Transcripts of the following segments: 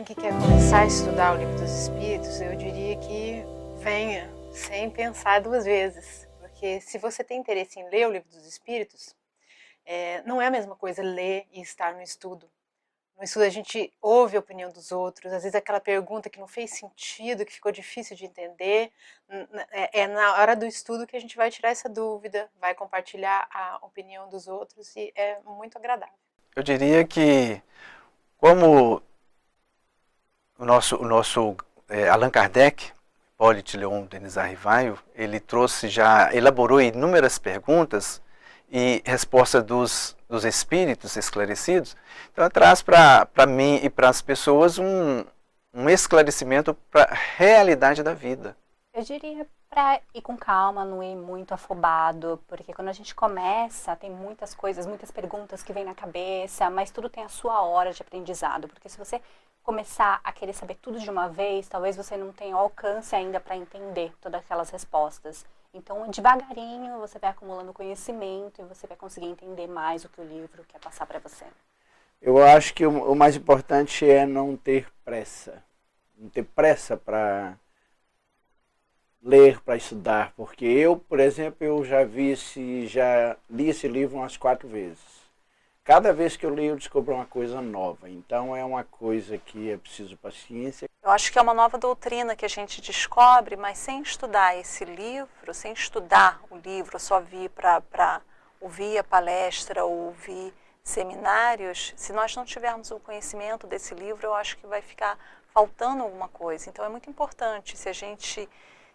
que quer começar a estudar o Livro dos Espíritos, eu diria que venha sem pensar duas vezes. Porque se você tem interesse em ler o Livro dos Espíritos, não é a mesma coisa ler e estar no estudo. No estudo a gente ouve a opinião dos outros, às vezes aquela pergunta que não fez sentido, que ficou difícil de entender, é na hora do estudo que a gente vai tirar essa dúvida, vai compartilhar a opinião dos outros e é muito agradável. Eu diria que, como o nosso Allan Kardec, Hippolyte Léon Denis Arrivaio, ele elaborou inúmeras perguntas e resposta dos espíritos esclarecidos, então traz para mim e para as pessoas um esclarecimento para a realidade da vida. Eu diria para ir com calma, não ir muito afobado, porque quando a gente começa, tem muitas coisas, muitas perguntas que vêm na cabeça, mas tudo tem a sua hora de aprendizado, porque se você começar a querer saber tudo de uma vez, talvez você não tenha alcance ainda para entender todas aquelas respostas. Então, devagarinho, você vai acumulando conhecimento e você vai conseguir entender mais o que o livro quer passar para você. Eu acho que o mais importante é não ter pressa. Não ter pressa para ler, para estudar. Porque eu, por exemplo, já li esse livro umas 4 vezes. Cada vez que eu leio, eu descubro uma coisa nova. Então, é uma coisa que é preciso paciência. Eu acho que é uma nova doutrina que a gente descobre, mas sem estudar esse livro, sem estudar o livro, só vir para ouvir a palestra, ouvir seminários, se nós não tivermos o conhecimento desse livro, eu acho que vai ficar faltando alguma coisa. Então, é muito importante, se a gente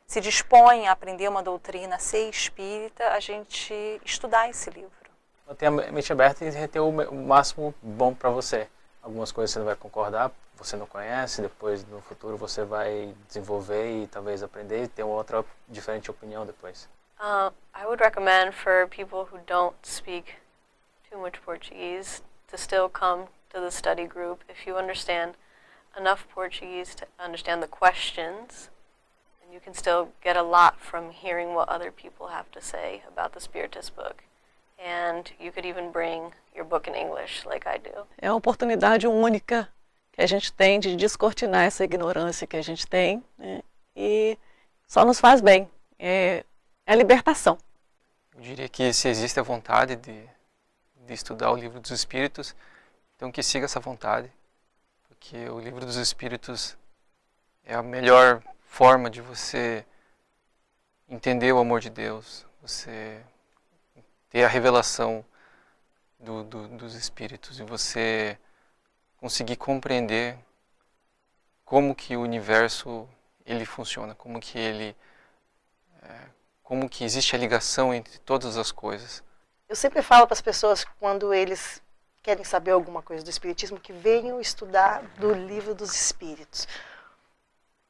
se dispõe a aprender uma doutrina, a ser espírita, a gente estudar esse livro. Manter a mente aberta e reter o máximo bom para você. Algumas coisas você não vai concordar, você não conhece, depois no futuro você vai desenvolver e talvez aprender e ter uma outra diferente opinião depois. I would recommend for people who don't speak too much Portuguese to still come to the study group if you understand enough Portuguese to understand the questions, and you can still get a lot from hearing what other people have to say about the Spiritist book. And you could even bring your book in English, like I do. É uma oportunidade única que a gente tem de descortinar essa ignorância que a gente tem, né? E só nos faz bem. É a libertação. Eu diria que se existe a vontade de estudar o Livro dos Espíritos, então que siga essa vontade, porque o Livro dos Espíritos é a melhor forma de você entender o amor de Deus, você ter a revelação dos Espíritos e você conseguir compreender como que o universo ele funciona, como que existe a ligação entre todas as coisas. Eu sempre falo para as pessoas, quando eles querem saber alguma coisa do Espiritismo, que venham estudar do Livro dos Espíritos,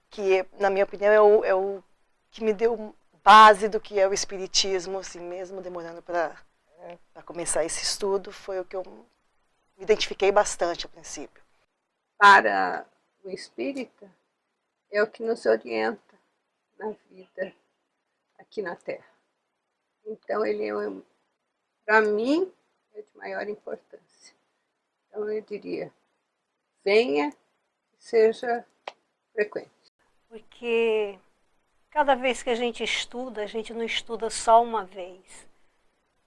que, na minha opinião, é o que me deu base do que é o Espiritismo, assim, mesmo demorando para começar esse estudo, foi o que eu me identifiquei bastante a princípio. Para o espírita, é o que nos orienta na vida aqui na Terra. Então, ele para mim, é de maior importância. Então, eu diria, venha e seja frequente. Porque cada vez que a gente não estuda só uma vez.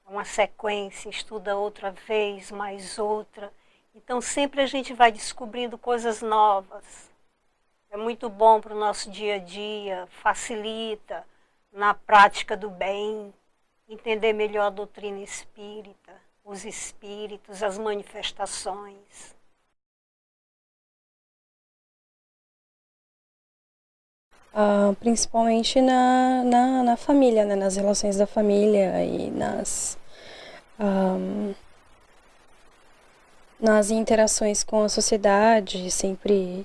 É uma sequência, estuda outra vez, mais outra. Então sempre a gente vai descobrindo coisas novas. É muito bom para o nosso dia a dia, facilita na prática do bem, entender melhor a doutrina espírita, os espíritos, as manifestações. Principalmente na família, né? Nas relações da família e nas interações com a sociedade, sempre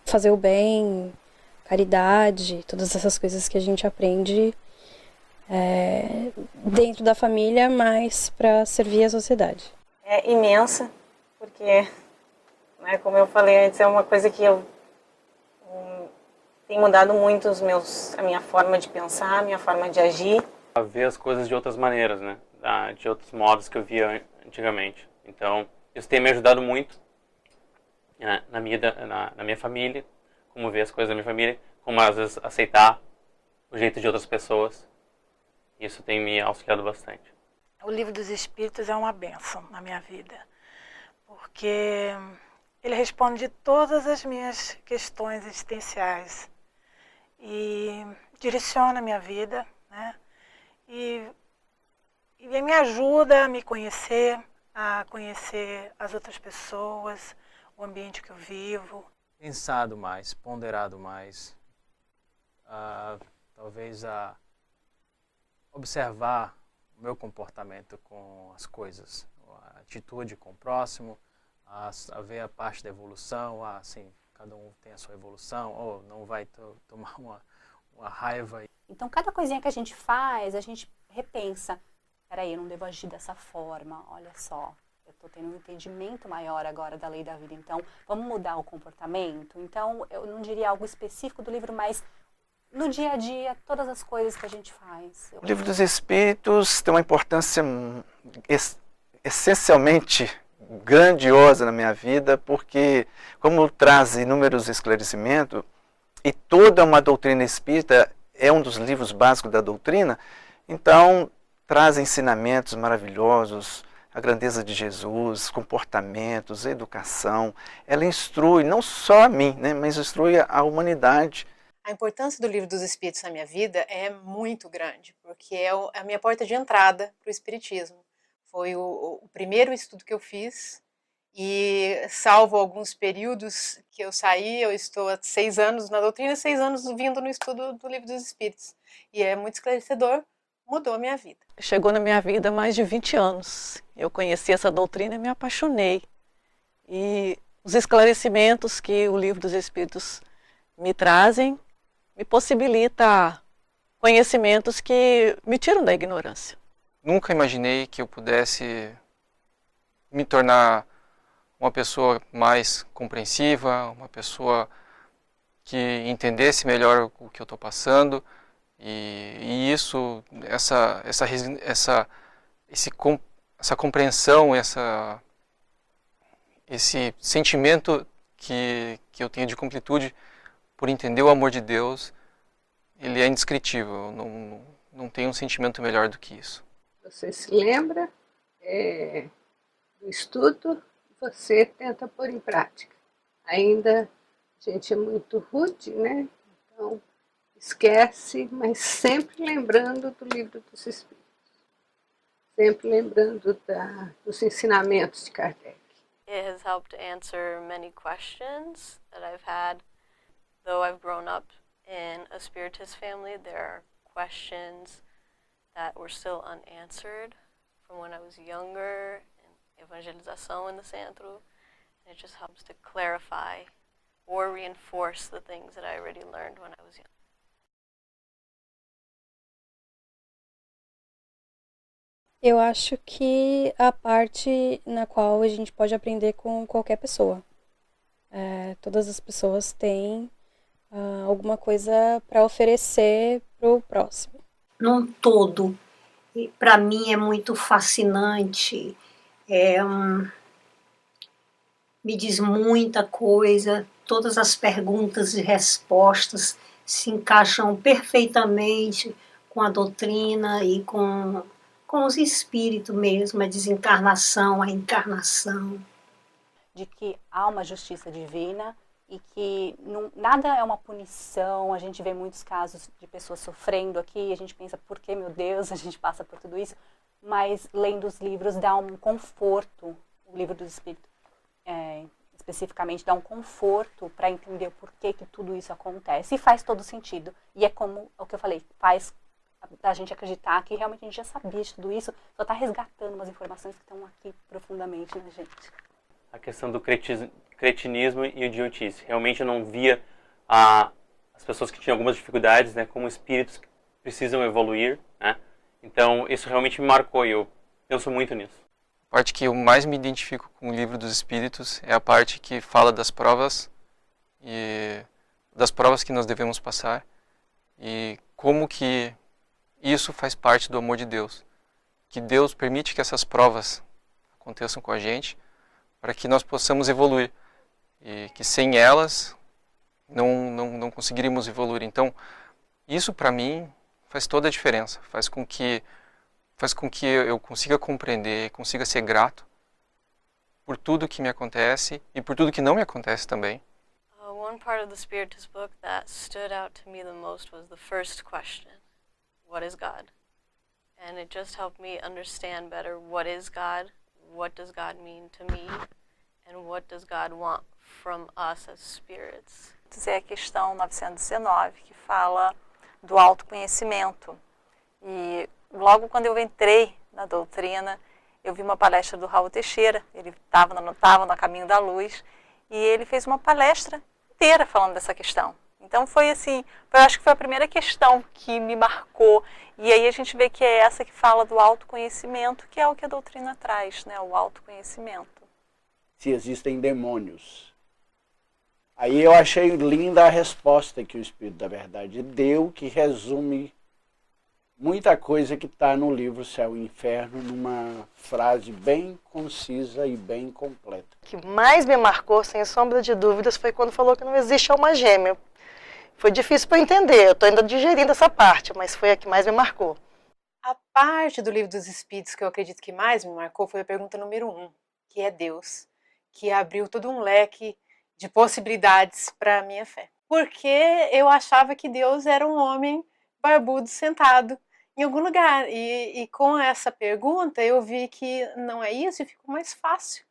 fazer o bem, caridade, todas essas coisas que a gente aprende dentro da família, mas para servir a sociedade. É imensa, porque, né, como eu falei antes, é uma coisa que tem mudado muito a minha forma de pensar, a minha forma de agir. A ver as coisas de outras maneiras, né? De outros modos que eu via antigamente. Então, isso tem me ajudado muito na minha família, como ver as coisas da minha família, como às vezes aceitar o jeito de outras pessoas. Isso tem me auxiliado bastante. O Livro dos Espíritos é uma bênção na minha vida, porque ele responde todas as minhas questões existenciais e direciona a minha vida, né? E me ajuda a me conhecer, a conhecer as outras pessoas, o ambiente que eu vivo. Pensado mais, ponderado mais, talvez a observar o meu comportamento com as coisas, a atitude com o próximo, a ver a parte da evolução, assim, cada um tem a sua evolução, ou não vai tomar uma raiva. Então, cada coisinha que a gente faz, a gente repensa. Peraí, eu não devo agir dessa forma, olha só. Eu estou tendo um entendimento maior agora da lei da vida, então vamos mudar o comportamento. Então, eu não diria algo específico do livro, mas no dia a dia, todas as coisas que a gente faz. O Livro dos Espíritos tem uma importância essencialmente grandiosa na minha vida, porque como traz inúmeros esclarecimentos, e toda uma doutrina espírita é um dos livros básicos da doutrina, então traz ensinamentos maravilhosos, a grandeza de Jesus, comportamentos, educação. Ela instrui não só a mim, né, mas instrui a humanidade. A importância do Livro dos Espíritos na minha vida é muito grande, porque é a minha porta de entrada para o Espiritismo. Foi o primeiro estudo que eu fiz e, salvo alguns períodos que eu saí, eu estou há 6 anos na doutrina, 6 anos vindo no estudo do Livro dos Espíritos. E é muito esclarecedor, mudou a minha vida. Chegou na minha vida há mais de 20 anos. Eu conheci essa doutrina e me apaixonei. E os esclarecimentos que o Livro dos Espíritos me trazem me possibilita conhecimentos que me tiram da ignorância. Nunca imaginei que eu pudesse me tornar uma pessoa mais compreensiva, uma pessoa que entendesse melhor o que eu estou passando, e isso, essa compreensão, esse sentimento que eu tenho de completude por entender o amor de Deus, ele é indescritível. Não tem um sentimento melhor do que isso. Você se lembra do estudo, você tenta pôr em prática. Ainda a gente é muito rude, né? Então esquece, mas sempre lembrando do Livro dos Espíritos. Sempre lembrando dos ensinamentos de Kardec. It has helped answer many questions that I've had. Though I've grown up in a Spiritist family, there are questions that were still unanswered from when I was younger, in evangelização in the centro. And it just helps to clarify or reinforce the things that I already learned when I was young. Eu acho que a parte na qual a gente pode aprender com qualquer pessoa. Todas as pessoas têm alguma coisa para oferecer para o próximo. Num todo, para mim é muito fascinante, me diz muita coisa, todas as perguntas e respostas se encaixam perfeitamente com a doutrina e com os espíritos mesmo, a desencarnação, a encarnação. De que há uma justiça divina e que nada é uma punição. A gente vê muitos casos de pessoas sofrendo aqui, a gente pensa, por que, meu Deus, a gente passa por tudo isso? Mas lendo os livros dá um conforto, o Livro dos Espíritos especificamente dá um conforto para entender por que tudo isso acontece. E faz todo sentido. E é como o que eu falei, faz a gente acreditar que realmente a gente já sabia de tudo isso, só está resgatando umas informações que estão aqui profundamente na gente. A questão do cretinismo e idiotice. Realmente eu não via as pessoas que tinham algumas dificuldades, né, como espíritos que precisam evoluir, né? Então isso realmente me marcou e eu penso muito nisso. A parte que eu mais me identifico com o Livro dos Espíritos é a parte que fala das provas e das provas que nós devemos passar e como que isso faz parte do amor de Deus. Que Deus permite que essas provas aconteçam com a gente para que nós possamos evoluir. e que sem elas não conseguiríamos evoluir. Então, isso para mim faz toda a diferença, faz com que eu consiga compreender, consiga ser grato por tudo que me acontece e por tudo que não me acontece também. One part of the Spiritus book that stood out to me the most was the first question, what is God? And it just helped me understand better what is God, what does God mean to me, and what does God want from us as spirits. É a questão 919, que fala do autoconhecimento. E logo quando eu entrei na doutrina, eu vi uma palestra do Raul Teixeira, ele estava no Caminho da Luz, e ele fez uma palestra inteira falando dessa questão. Então foi assim, eu acho que foi a primeira questão que me marcou. E aí a gente vê que é essa que fala do autoconhecimento, que é o que a doutrina traz, né? O autoconhecimento. Se existem demônios. Aí eu achei linda a resposta que o Espírito da Verdade deu, que resume muita coisa que está no livro Céu e Inferno, numa frase bem concisa e bem completa. O que mais me marcou, sem sombra de dúvidas, foi quando falou que não existe alma gêmea. Foi difícil para eu entender, eu estou ainda digerindo essa parte, mas foi a que mais me marcou. A parte do Livro dos Espíritos que eu acredito que mais me marcou foi a pergunta número 1, que é Deus, que abriu todo um leque de possibilidades para a minha fé. Porque eu achava que Deus era um homem barbudo sentado em algum lugar. E com essa pergunta eu vi que não é isso e ficou mais fácil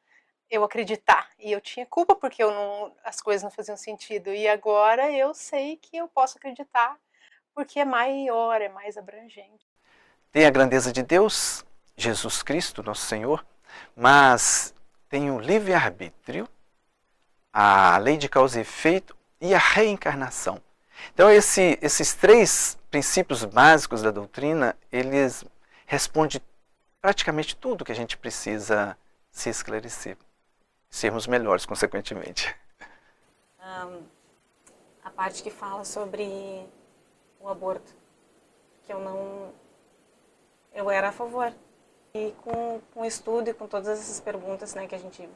eu acreditar. E eu tinha culpa porque as coisas não faziam sentido. E agora eu sei que eu posso acreditar porque é maior, é mais abrangente. Tem a grandeza de Deus, Jesus Cristo, nosso Senhor, mas tem o livre-arbítrio, a lei de causa e efeito e a reencarnação. Então esses três princípios básicos da doutrina, eles respondem praticamente tudo que a gente precisa se esclarecer. Sermos melhores, consequentemente. A parte que fala sobre o aborto, que eu era a favor. E com o estudo e com todas essas perguntas, né, que a gente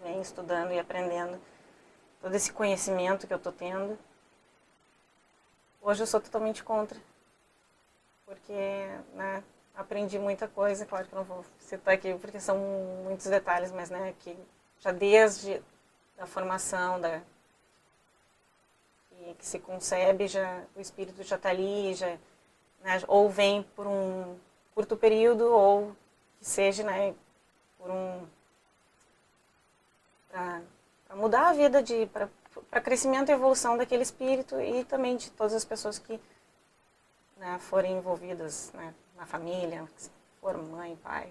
vem estudando e aprendendo, todo esse conhecimento que eu estou tendo, hoje eu sou totalmente contra. Porque, né, aprendi muita coisa, claro que não vou citar aqui porque são muitos detalhes, mas, né, que já desde a formação que se concebe, o espírito já está ali, né, ou vem por um curto período, ou que seja, né, para mudar a vida, para crescimento e evolução daquele espírito e também de todas as pessoas que, né, forem envolvidas, né, na família, se for mãe, pai.